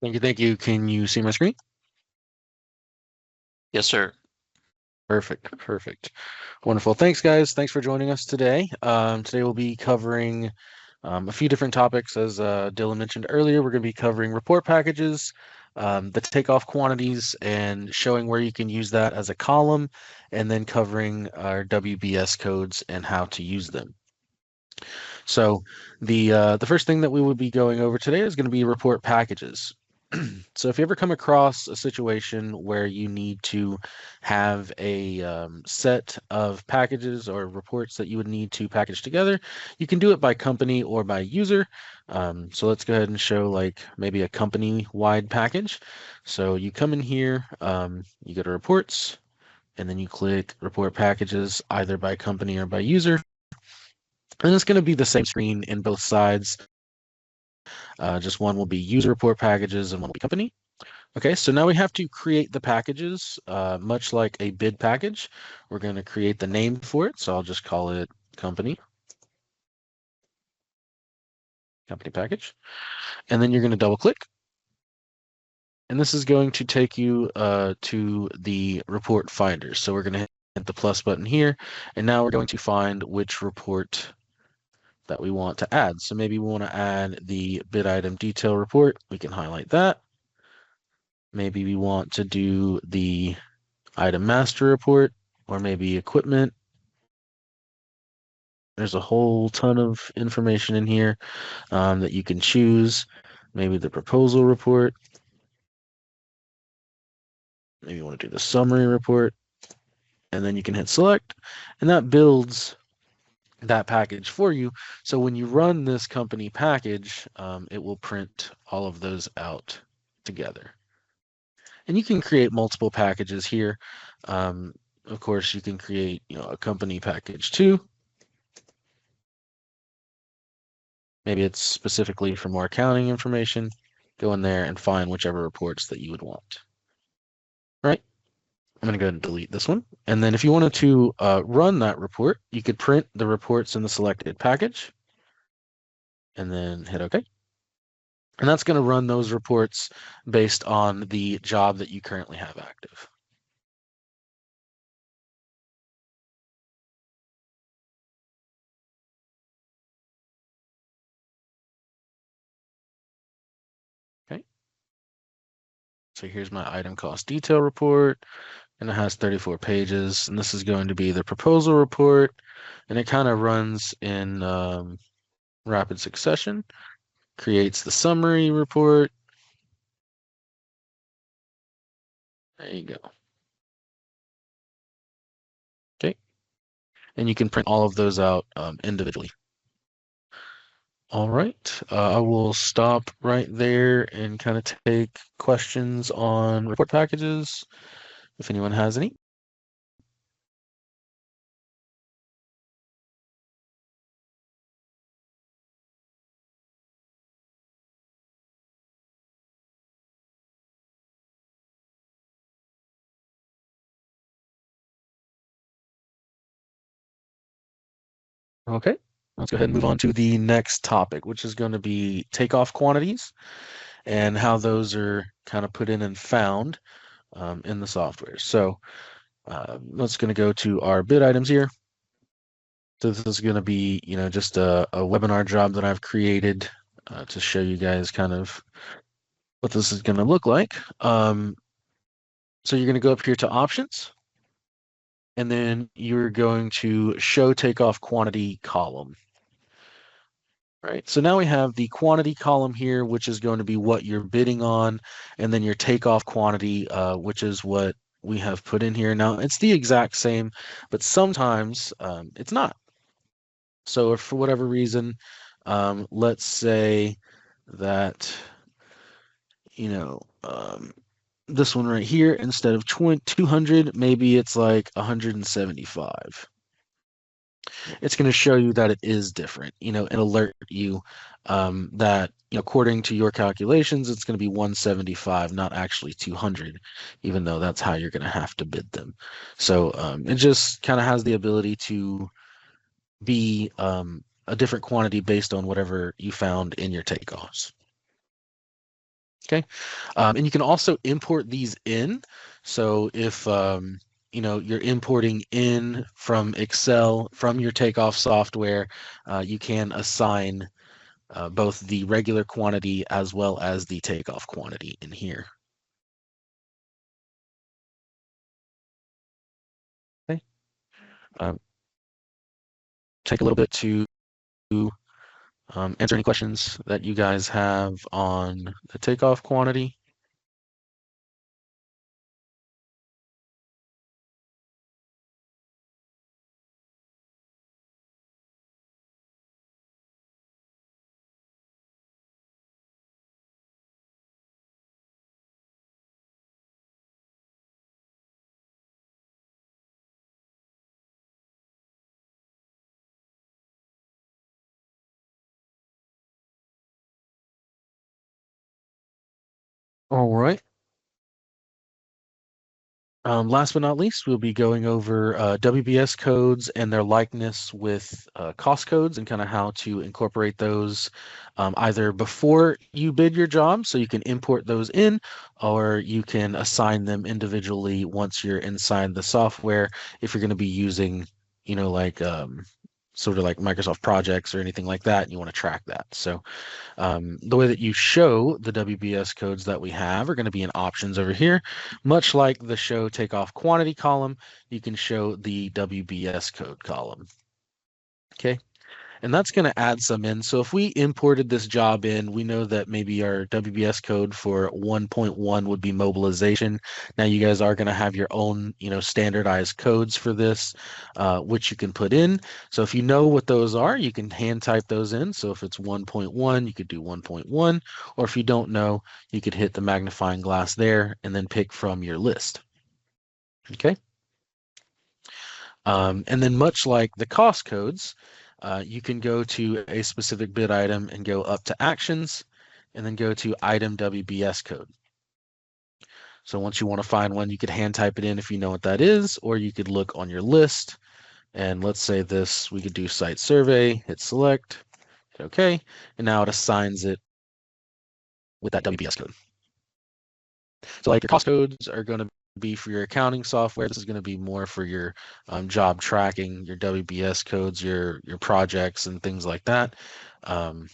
Thank you, thank you. Can you see my screen? Yes, sir. Perfect, perfect. Wonderful. Thanks, guys. Thanks for joining us today. Today we'll be covering a few different topics. As Dylan mentioned earlier, we're going to be covering report packages, the takeoff quantities, and showing where you can use that as a column, and then covering our WBS codes and how to use them. So the first thing that we will be going over today is going to be report packages. So if you ever come across a situation where you need to have a set of packages or reports that you would need to package together, you can do it by company or by user. So let's go ahead and show like maybe a company-wide package. So you come in here, you go to reports, and then you click report packages either by company or by user. And it's going to be the same screen in both sides. Just one will be user report packages and one will be company. Okay, so now we have to create the packages, much like a bid package. We're going to create the name for it, so I'll just call it company package. And then you're going to double click. And this is going to take you to the report finder. So we're going to hit the plus button here. And now we're going to find which report that we want to add. So maybe we want to add the bid item detail report. We can highlight that. Maybe we want to do the item master report, or maybe equipment. There's a whole ton of information in here that you can choose. Maybe the proposal report. Maybe you want to do the summary report. And then you can hit select, and that builds that package for you. So when you run this company package, it will print all of those out together. And you can create multiple packages here. Of course, you can create, a company package too. Maybe it's specifically for more accounting information. Go in there and find whichever reports that you would want. All right. I'm going to go ahead and delete this one. And then if you wanted to run that report, you could print the reports in the selected package and then hit OK. And that's going to run those reports based on the job that you currently have active. Okay. So here's my item cost detail report, and it has 34 pages. And this is going to be the proposal report, and it kind of runs in rapid succession. Creates the summary report. There you go. Okay. And you can print all of those out individually. All right. I will stop right there and kind of take questions on report packages if anyone has any. Okay. Let's go ahead and move on to the next topic, which is going to be takeoff quantities and how those are kind of put in and found in the software. So let's going to go to our bid items here. So this is going to be, just a webinar job that I've created to show you guys kind of what this is going to look like. So you're going to go up here to options, and then you're going to show takeoff quantity column. All right, so now we have the quantity column here, which is going to be what you're bidding on, and then your takeoff quantity, which is what we have put in here. Now, it's the exact same, but sometimes it's not. So if for whatever reason, let's say that, this one right here, instead of 200, maybe it's like 175. It's going to show you that it is different, and alert you that, according to your calculations, it's going to be 175, not actually 200, even though that's how you're going to have to bid them. So it just kind of has the ability to be a different quantity based on whatever you found in your takeoffs. Okay, and you can also import these in. So if you're importing in from Excel from your Takeoff software, you can assign both the regular quantity as well as the Takeoff quantity in here. Okay, take a little bit to answer any questions that you guys have on the Takeoff quantity. All right. Last but not least, we'll be going over WBS codes and their likeness with cost codes and kind of how to incorporate those either before you bid your job, so you can import those in, or you can assign them individually once you're inside the software if you're going to be using, like sort of like Microsoft projects or anything like that, and you want to track that. So the way that you show the WBS codes that we have are going to be in options over here. Much like the show takeoff quantity column, you can show the WBS code column. Okay. And that's going to add some in. So if we imported this job in, we know that maybe our WBS code for 1.1 would be mobilization. Now you guys are going to have your own, standardized codes for this, which you can put in. So if you know what those are, you can hand type those in. So if it's 1.1, you could do 1.1, or if you don't know, you could hit the magnifying glass there and then pick from your list. Okay. And then much like the cost codes, you can go to a specific bid item and go up to actions and then go to item WBS code. So once you want to find one, you could hand type it in if you know what that is, or you could look on your list. And let's say this, we could do site survey, hit select, hit OK, and now it assigns it with that WBS code. So like your cost codes are going to be for your accounting software. This is going to be more for your job tracking, your WBS codes, your projects and things like that. And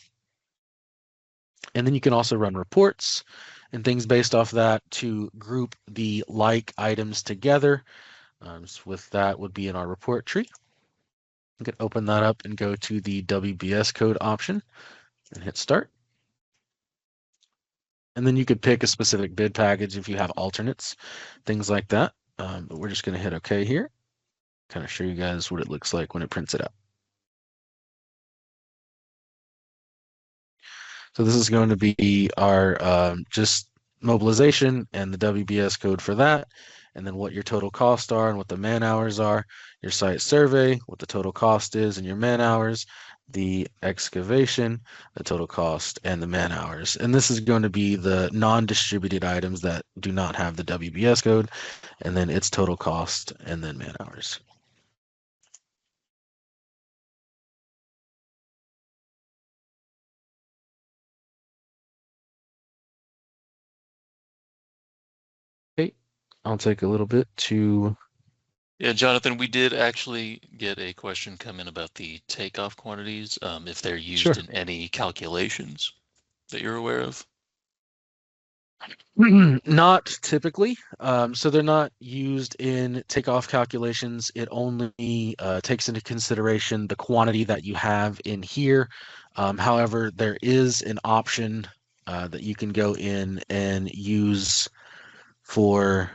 then you can also run reports and things based off that to group the like items together. So with that would be in our report tree. You can open that up and go to the WBS code option and hit start. And then you could pick a specific bid package if you have alternates, things like that. But we're just going to hit OK here, kind of show you guys what it looks like when it prints it out. So this is going to be our just mobilization and the WBS code for that, and then what your total costs are and what the man hours are, your site survey, what the total cost is and your man hours, the excavation, the total cost, and the man hours. And this is going to be the non-distributed items that do not have the WBS code, and then its total cost, and then man hours. Okay, I'll take a little bit to... Yeah, Jonathan, we did actually get a question come in about the takeoff quantities, if they're used in any calculations that you're aware of. Not typically. So they're not used in takeoff calculations. It only takes into consideration the quantity that you have in here. However, there is an option that you can go in and use for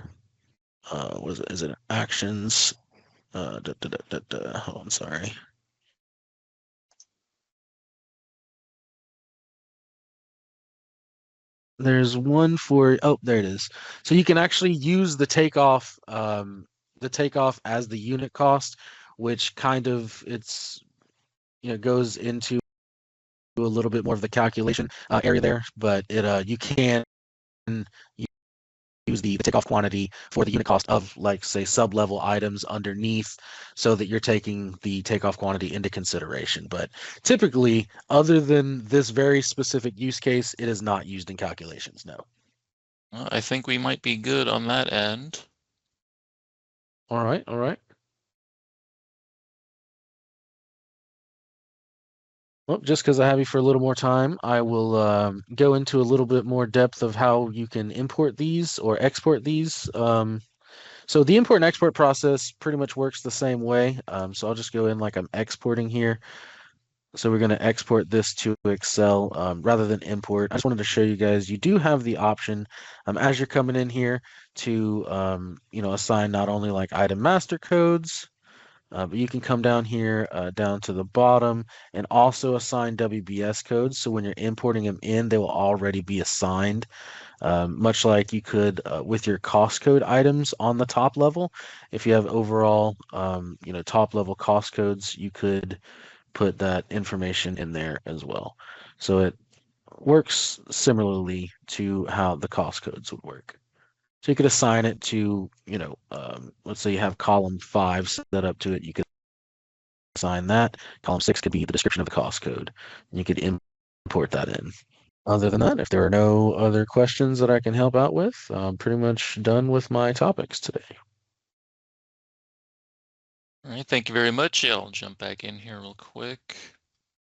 what is it? Is it actions? Hold on, sorry. There's one for, oh, there it is. So you can actually use the takeoff as the unit cost, which kind of goes into a little bit more of the calculation area there, but it you can use use the takeoff quantity for the unit cost of, like, say, sub-level items underneath, so that you're taking the takeoff quantity into consideration. But typically, other than this very specific use case, it is not used in calculations, no. I think we might be good on that end. All right, all right. Well, just because I have you for a little more time, I will go into a little bit more depth of how you can import these or export these. So the import and export process pretty much works the same way. So I'll just go in like I'm exporting here. So we're going to export this to Excel rather than import. I just wanted to show you guys, you do have the option as you're coming in here to, assign not only like item master codes, but you can come down here, down to the bottom, and also assign WBS codes. So when you're importing them in, they will already be assigned, much like you could with your cost code items on the top level. If you have overall, top level cost codes, you could put that information in there as well. So it works similarly to how the cost codes would work. So you could assign it to, let's say you have column 5 set up to it. You could assign that. Column 6 could be the description of the cost code. And you could import that in. Other than that, if there are no other questions that I can help out with, I'm pretty much done with my topics today. All right, thank you very much. Yeah, I'll jump back in here real quick.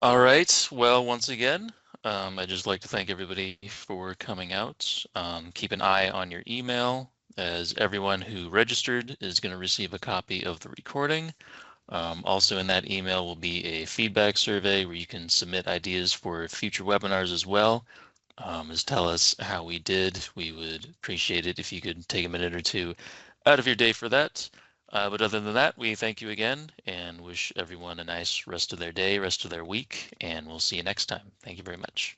All right, well, once again, I'd just like to thank everybody for coming out. Keep an eye on your email, as everyone who registered is going to receive a copy of the recording. Also in that email will be a feedback survey where you can submit ideas for future webinars as well. Just tell us how we did. We would appreciate it if you could take a minute or two out of your day for that. But other than that, we thank you again and wish everyone a nice rest of their day, rest of their week, and we'll see you next time. Thank you very much.